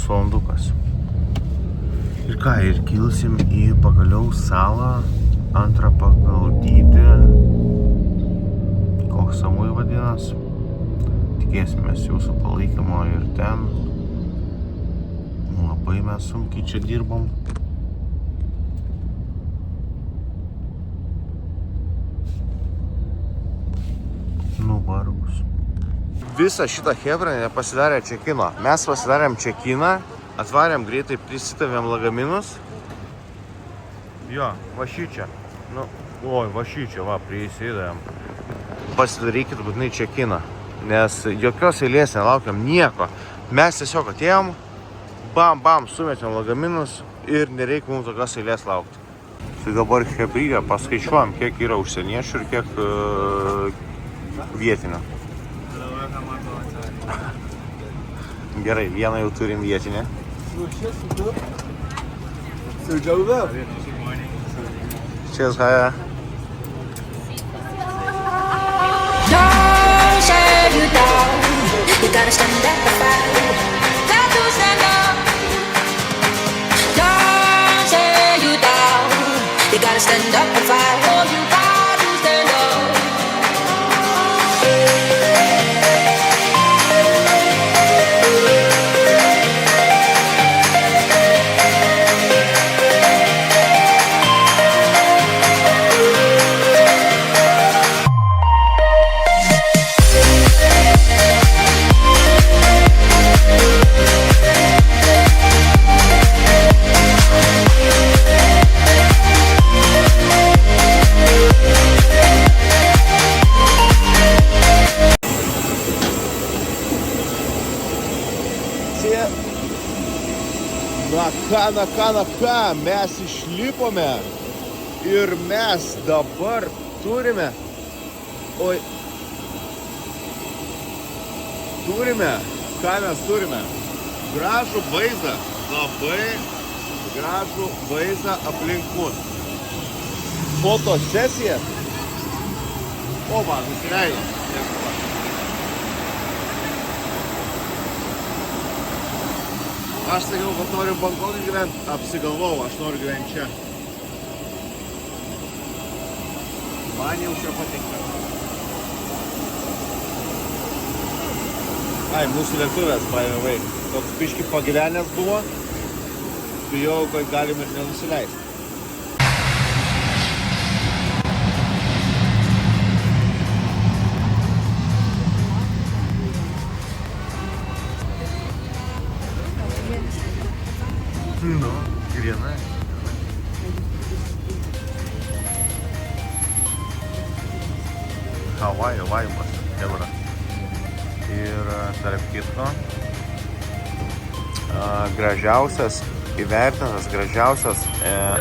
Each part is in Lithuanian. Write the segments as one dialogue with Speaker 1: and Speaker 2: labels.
Speaker 1: pusvalandukas. Ir ką, ir kilsim į pagaliau salą, antrą pagal dydį, koks Samui vadinas. Tikėsimės jūsų palaikymo ir ten. Labai mes sunkiai čia dirbom. Nuvargus. Visą šitą hebrą nepasidarė čekino. Mes pasidarėm čekiną, atvarėm greitai, prisitavėm lagaminus. Jo, va šičia. Nu, oi, va šičia, va, prisėdėm. Pasidarykit būtinai čekiną, nes jokios eilės nelaukiam nieko. Mes tiesiog atėjom, bam, sumetėm lagaminus ir nereikia mums tokios eilės laukti. Tai dabar hebryje paskaičiuojam, kiek yra užsieniečių ir kiek vietinio. Gerai, vieną jau turim vietinę. Cheers, Haya.
Speaker 2: Don't shut you down. You gotta stand up and fight. Got to stand up. Don't shut you down. You gotta stand up and fight. Oh, you got to stand up.
Speaker 1: Na ką, mes išlipome ir mes dabar turime, ką mes turime? Gražų vaizdą, labai gražų vaizdą aplink mus. Fotosesija. Nusileido. Aš sakiau, kad noriu Bangkok'e gyventi, apsigalvau, aš noriu gyventi čia. Man jau čia patinka. Ai, mūsų lėktuvės, by the way. Toks biški pagyvenęs buvo, bijau, kad galim ir nenusileisti. Nu, grinai. Havajų vaimas, hebra. Ir tarp kitko, gražiausias, įvertintas gražiausias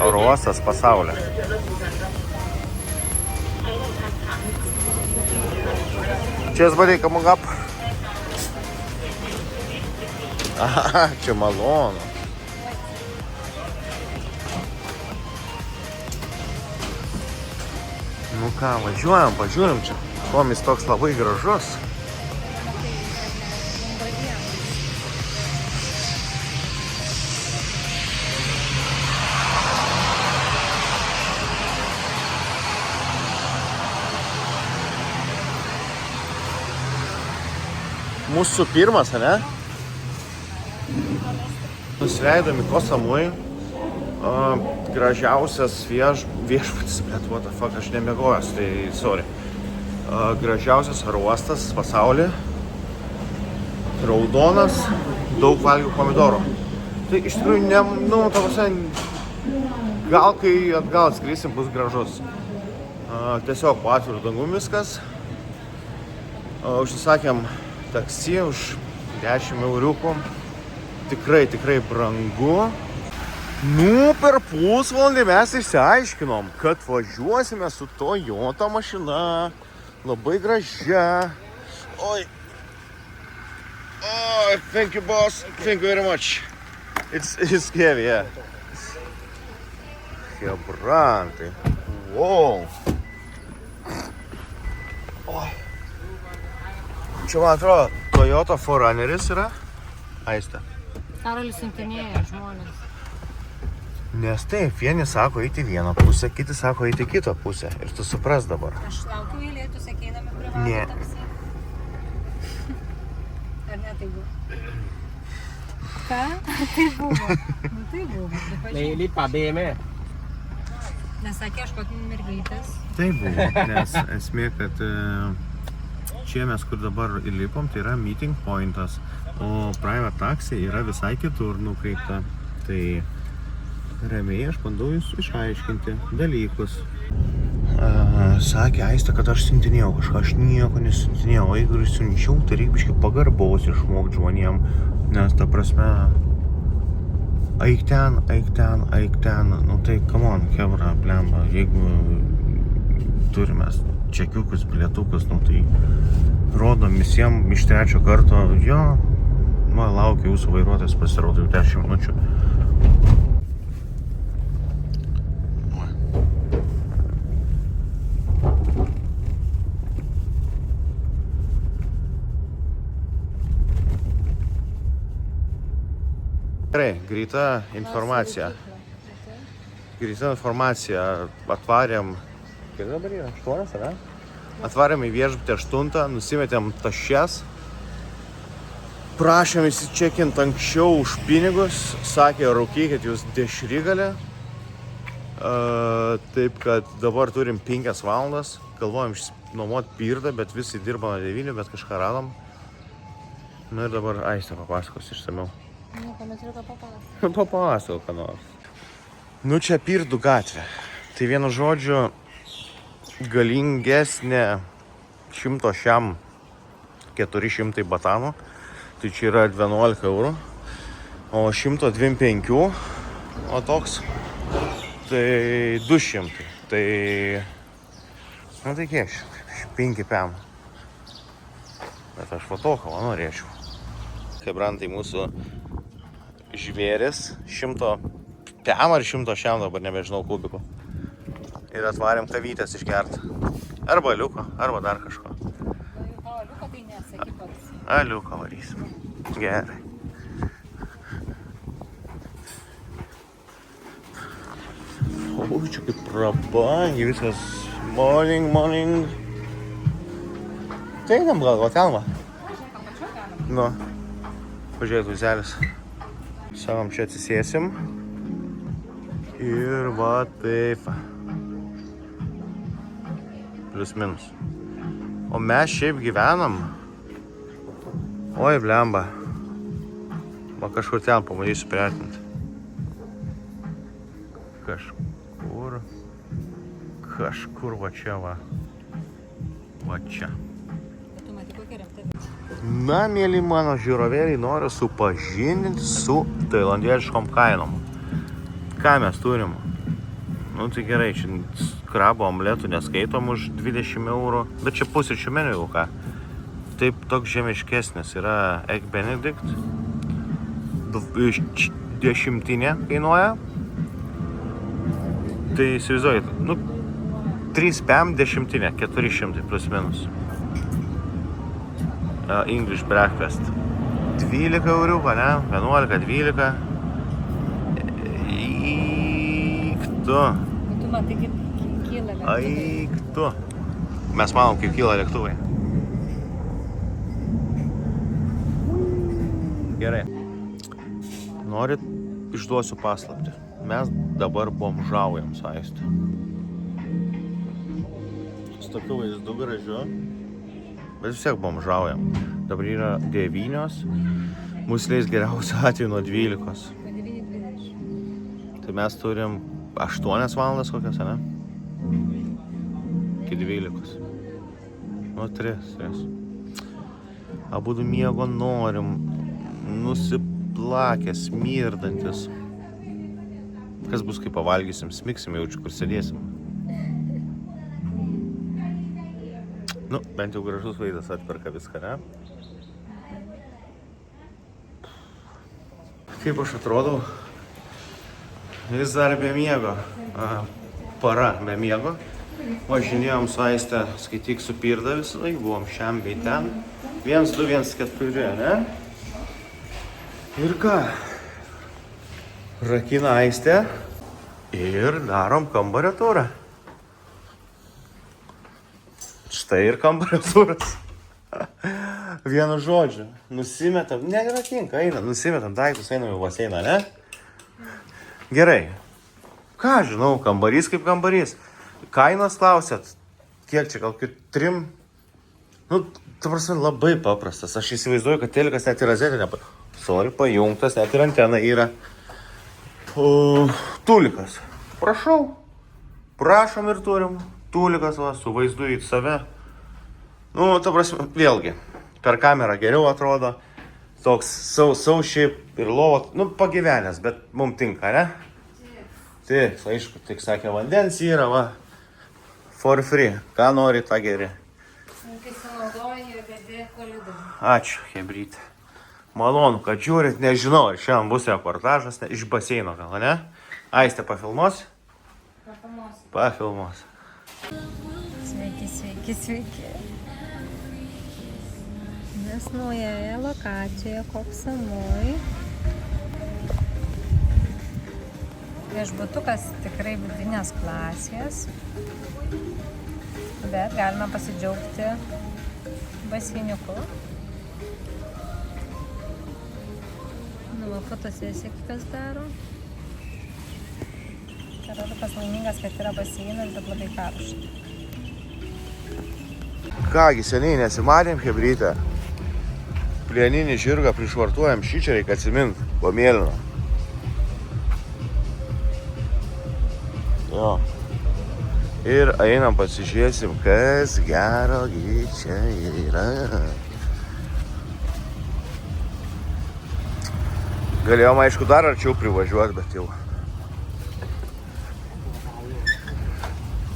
Speaker 1: oro uostas pasaulyje. Cheers, buddy, come on up. Aha, čia malonu. Nu ką, važiuojam, pažiūrim čia. Kuom jis toks labai gražus. Mūsų pirmas, ne? Nusileidom į Koh Samui. Gražiausias viešbutis, what the fuck, aš nemiegojęs, tai sorry. Gražiausias oro uostas pasaulyje. Raudonas, daug valgių pomidorų. Tai iš tikrųjų, gal kai atgal atskrisim bus gražus. Tiesiog po atvirų dangum viskas. Užsisakėm taksi už 10 euriukų. Tikrai brangu. Nu, per pusvalandį mes išsiaiškinom, kad važiuosime su Toyota mašina. Labai gražia. Oi. Oh, thank you, boss. Thank you very much. It's heavy, yeah. Hebrantai. Wow. Oh. Čia, man atrodo, Toyota 4Runneris yra. Aiste.
Speaker 3: Karolis siuntinėja žmonės.
Speaker 1: Nes taip, vieni sako eiti vieną pusę, kiti sako eiti kitą pusę. Ir tu supras dabar.
Speaker 3: Aš laukiu eilė, tu sakei, einame privalų
Speaker 1: Ne.
Speaker 3: taksi. Ar ne tai buvo? Ką? Tai buvo. Nu tai buvo.
Speaker 4: ในลิฟต์ป่าเบไหม
Speaker 3: Nesakė, aš kokį mergaitės.
Speaker 1: Tai buvo, nes esmė, kad čia mes, kur dabar įlipom, tai yra meeting pointas, o private taxi yra visai kitur nukreipta. Tai ramiai aš bandau jūs išaiškinti dalykus. Sakė Aistė, kad aš siuntinėjau kažką, aš nieko nesiuntinėjau, o jeigu ir siunčiau, tai reikia biškį pagarbos išmokti žmonėm, nes ta prasme, eik ten, nu tai come on, chebra, blemba, jeigu turime čekiukus, bilietukus, nu tai rodom visiems iš trečio karto, jo, nu laukia jūsų vairuotojas pasirodo jau 10 minučių. Gerai, greita informacija. Atvarėm, kiek dabar yra? 8, ne? Atvarėm į viešbutį 8, nusimetėm tašes. Prašėm įsičekint anksčiau už pinigus, sakė, rūkykit jūs dešrygalę. Taip, kad dabar turim 5 valandas, galvojom nuomot pirdą, bet visi dirba nuo 9, bet kažką radom. Nu ir dabar Aistė papasakos išsamiau.
Speaker 3: Nieko, mes reikia papasakoti.
Speaker 1: Papasakok, ką nors. Nu čia Pirdų gatvė. Tai vienu žodžiu galingesnė 100 šiam 400 batanų. Tai čia yra 11 eurų. O 125, o toks, tai 200. Tai, nu tai kiek, 5 pem. Bet aš va tokio norėčiau. Hebrantai mūsų žvėris 100 pem ar 100 šiam, dabar nebežinau kubikų. Ir atvarėm kavytės išgert. Arba aliuko, arba dar kažko.
Speaker 3: O aliuko tai nesakyk pats.
Speaker 1: Aliuko varysim. Gerai. O, čia kaip prabangiai viskas. Morning. Tai einam gal ten va. Nu, pažiūrėt vizelis. Sakom, čia atsisėsim. Ir va taip. Plius minus. O mes šiaip gyvenam. Oi, blemba. Va kažkur ten pamatysiu priartinti. Kažkur va čia va. Va čia.
Speaker 3: Bet tu matai, kokia rimta vieta.
Speaker 1: Na, mėly mano žiūrovėliai, noriu supažindinti su tailandietiškom kainom. Ką mes turim? Nu tai gerai, čia krabo omletų neskaitom už 20 eurų, bet čia pusryčių meniu jau ką. Taip toks žemiškesnis yra Egg Benedict. 10 kainuoja. Tai įsivaizduojat, nu 3 pem 10, 400 plus minus. English breakfast. 12 euriuko, ne? 11, 12. Eiktu.
Speaker 3: Bet tu matai, kaip kyla lėktuvai.
Speaker 1: Eiktu. Mes manom, kaip kyla lėktuvai. Gerai. Norit, išduosiu paslaptį. Mes dabar bomžaujam su Aiste. Su tokiu vaizdu gražiu. Bet vis tiek bomžaujam. Dabar yra 9, mus leis geriausiu atveju nuo 12.
Speaker 3: Po 9:20.
Speaker 1: Tai mes turim 8 valandas kokias, ne? Iki 12. Nu, 3. Abudu miego norim. Nusiplakęs, smirdantis. Kas bus, kai pavalgysim, smiksim jaučiu, kur sėdėsim. Nu, bent jau gražus vaizdas atperka viską, ne? Kaip aš atrodau? Vis dar be miego. Para be miego. Važinėjom su Aiste, skaityk su Pirda visą laiką, buvom šiam bei ten. 1, 2, 1, 4, ne? Ir ką? Rakina Aistė ir darom kambario turą. Štai ir kambario turas. Vienu žodžiu, nusimetam, negratinka, nusimetam daiktus, einam į baseiną, ne? Gerai. Ką žinau, kambarys kaip kambarys. Kainos klausėt, kiek čia, gal 3? Nu, ta prasme, labai paprastas. Aš įsivaizduoju, kad telikas net ir rozetė pajungtas, net ir antena yra. Tulikas. Prašau. Prašom ir turim. Tulikas, va, su vaizdu į save. Nu, ta prasme, vėlgi, per kamerą geriau atrodo. Toks šiaip ir lovo, nu, pagyvenęs, bet mums tinka, ne? Tik, aišku, tik sakė, vandens yra, va. For free. Ką nori, tą geri. Ačiū, hebrytė. Malonu, kad žiūrit, nežinau, ar šiandien bus reportažas, iš baseino gal, ne? Aistė, pafilmuos? Pafilmuos.
Speaker 3: Sveiki. Mes naujoje lokacijoje Kopsamoj. Viešbutukas tikrai vidinės klasės, bet galime pasidžiaugti baseiniuku. Fotosesiją kas daro. Karaliukas laimingas, kad yra baseinas, bet labai karšta.
Speaker 1: Kągi, seniai nesimatėm, hebrytė. Plieninį žirgą prišvartuojam, šičia reikia atsimint, po mėlyno. Jo. Ir einam pasižiūrėsim, kas gero čia yra. Galėjom, aišku, dar arčiau privažiuoti, bet jau.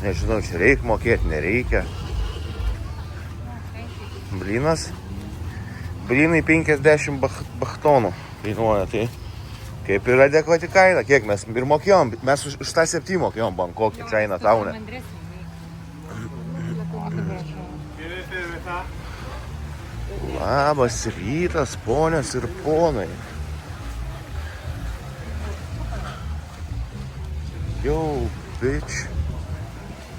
Speaker 1: Nežinau, čia reikia mokėti, nereikia. Blynas. Blynai 50 bachtonų kainuoja, tai kaip ir adekvati kaina. Kiek mes ir mokėjom, mes už tą 7 mokėjom Bankokį, Čaina Taune. Labas rytas, ponios ir ponai. Yo, bitch.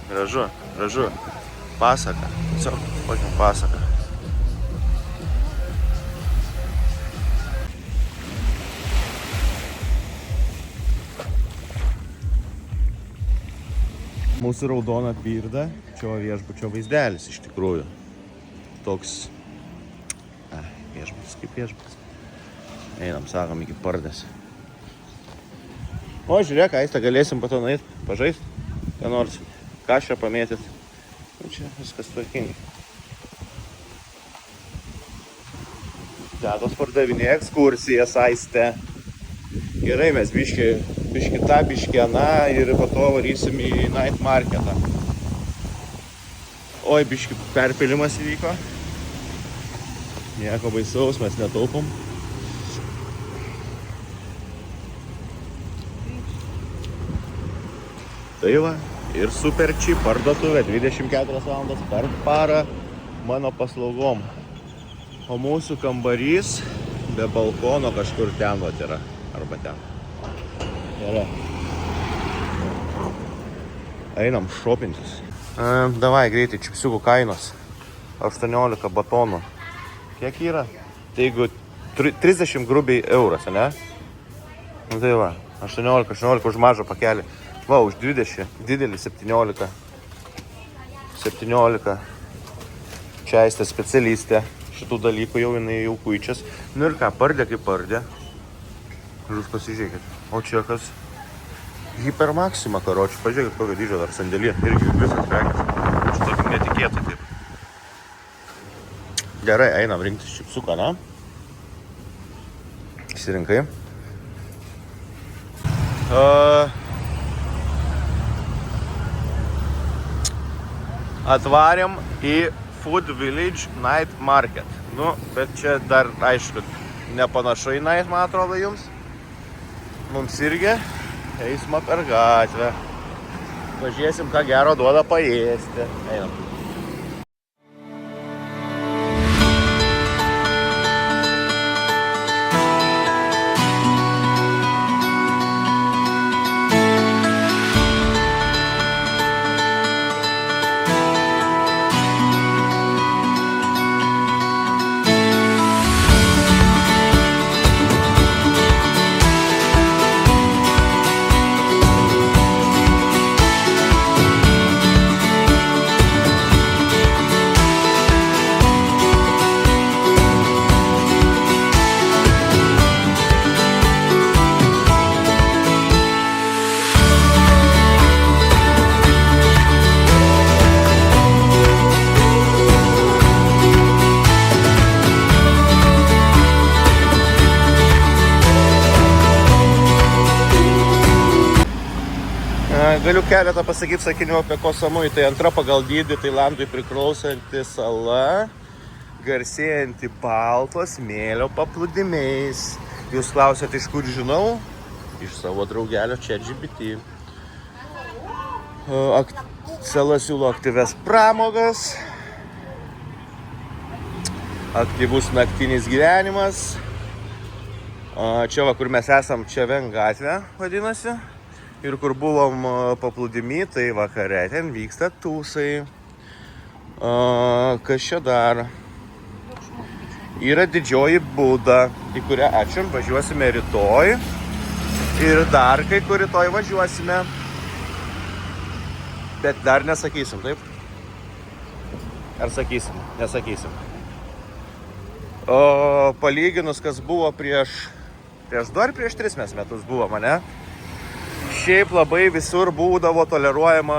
Speaker 1: Gražu. Pasaka. Tiesiog fucking pasaka. Mūsų raudona pirda, čia viešbučio vaizdelis iš tikrųjų. Toks... viešbutis kaip viešbutis. Einam, sakom, iki pardės. O, žiūrėk, Aistė, galėsim po to nueit, pažaist, ką nors, kašę pamėtyt. Nu, čia viskas tvarkingai. Tetos pardavinėja ekskursijas, Aistė. Gerai, mes biški tą, biški aną ir po to varysim į night marketą. Oi, biški perpilimas įvyko. Nieko baisaus, mes netaupom. Tai va, ir super cheap parduotuvė, 24 valandas per parą mano paslaugom. O mūsų kambarys be balkono kažkur ten vat yra, arba ten. Gerai. Einam šopintis. Davai greitai, čipsiukų kainos. 18 batonų. Kiek yra? Tai jeigu 30 grubiai euras, ne? Nu tai va, 18 už mažą pakelį. Va, už 20, didelį 17. Čia Aistė specialistė. Šitų dalykų jau jinai jau kuičias. Nu ir ką, pardė kaip pardė. Jūs pasižiūrėkit. O čia kas? Hyper Maxima, karočiui. Pažiūrėkit, kokio dydžio dar sandėlį. Irgi visas prekės. Čia tokį netikėtai taip. Gerai, einam rinktis čipsuką, ne? Išsirinkai. Atvarėm į Food Village Night Market. Nu, bet čia dar, aišku, nepanašu į Night, man atrodo, jums. Mums irgi eisma per gatvę. Pažiūrėsim, ką gero duoda paėsti. Einam. Galiu keletą pasakyti sakinių apie Koh Samui. Tai antra pagal dydį Tailandui priklausanti sala, garsėjanti balto smėlio paplūdimiais. Jūs klausėte, iš kur žinau? Iš savo draugelio ChatGPT. Sala siūlo aktyvias pramogas, aktyvus naktinis gyvenimas. Čia va, kur mes esam, Čeveng gatvė vadinasi. Ir kur buvom paplūdimy, tai vakare ten vyksta tūsai. Kas čia dar? Yra didžioji Buda, į kurią važiuosime rytoj. Ir dar kai kur rytoj važiuosime. Bet dar nesakysim, taip? Ar sakysim? Nesakysim. O palyginus, kas buvo prieš 2 ar prieš 3 metus buvo mane. Šiaip labai visur būdavo toleruojama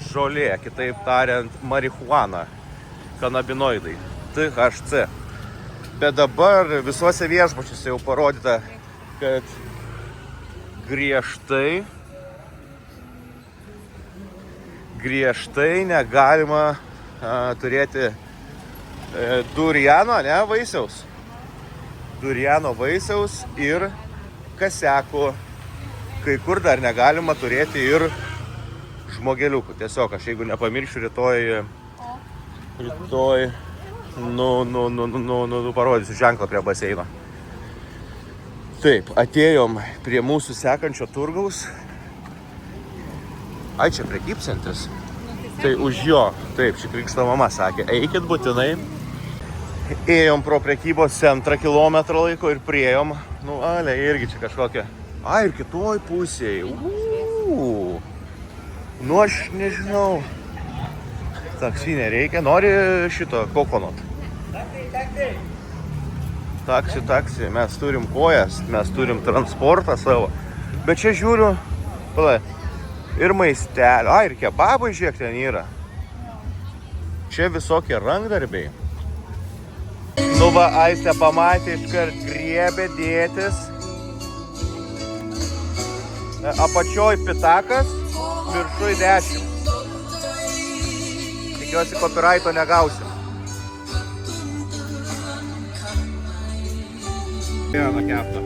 Speaker 1: žolė, kitaip tariant, marihuana, kanabinoidai, THC. Bet dabar visuose viešbučiuose jau parodyta, kad griežtai negalima turėti duriano, vaisiaus. Duriano vaisiaus ir kasiakų. Kai kur dar negalima turėti ir žmogeliukų. Tiesiog aš jeigu nepamiršiu rytoj parodysiu ženklą prie baseino. Taip, atėjom prie mūsų sekančio turgaus. Ai, čia prekybcentris. Tai už jo, taip, čia krikšto mama sakė, eikit būtinai. Ėjom pro prekybos centrą kilometrą laiko ir priėjom, irgi čia kažkokia. Ai, ir kitoj pusėje. Aš nežinau. Taksi nereikia. Nori šito kokonot? Taksi. Mes turim kojas, mes turim transportą savo. Bet čia žiūriu, ir maistelio. Ai, ir kebabai žiūrėk ten yra. Čia visokie rankdarbiai. Aistė pamatė iškart griebė dėtis. Apačioj pitakas, viršuj 10. Tikiuosi, copyrighto negausim. Viena kepta.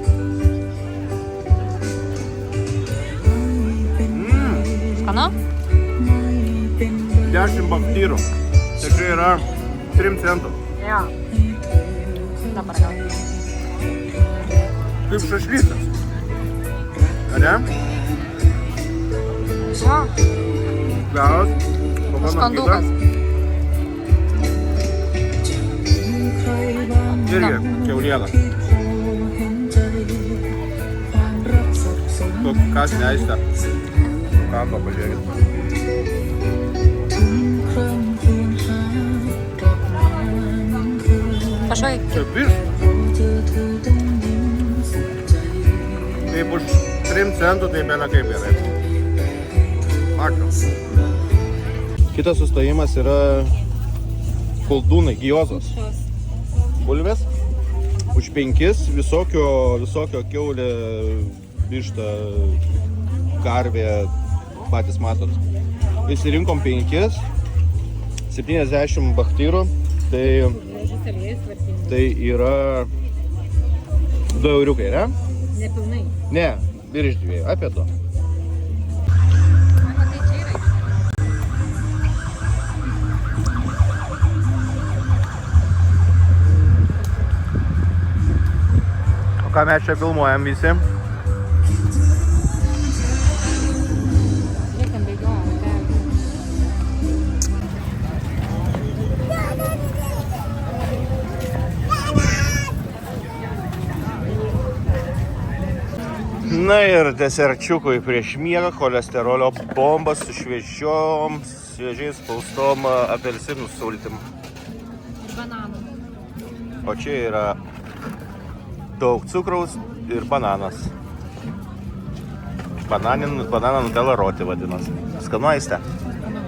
Speaker 3: Skanu?
Speaker 1: 10 baktyrų. Tai čia yra 3 centų.
Speaker 3: Jo. Dabar gal.
Speaker 1: Kaip šašlykas. Ar ne?
Speaker 3: Jo.
Speaker 1: Gaus.
Speaker 3: Skandukas.
Speaker 1: Irgi kiauliena. Kas neįsta. Kando pažiūrėkit.
Speaker 3: Kažkai.
Speaker 1: Čia virš. Taip už 3 centų, tai mėna kaip gerai. Faktas. Kitas sustojimas yra koldūnai, gyozos. Bulvės. Už 5 visokio kiaulė, višta, karvė, patys matot. Įsirinkom 5, 70 baktyrų, tai yra 2 euriukai, ne?
Speaker 3: Nepilnai.
Speaker 1: Ne, virš 2, apie 2. O ką mes čia filmuojam visi? Na ir deserčiukui prieš miegą, cholesterolio bombas su šviežiai spaustom apelsinų sultim.
Speaker 3: Bananų.
Speaker 1: O čia yra daug cukraus ir bananas. Banana Nutella roti vadinasi. Skanu, Aiste?
Speaker 3: Skanu.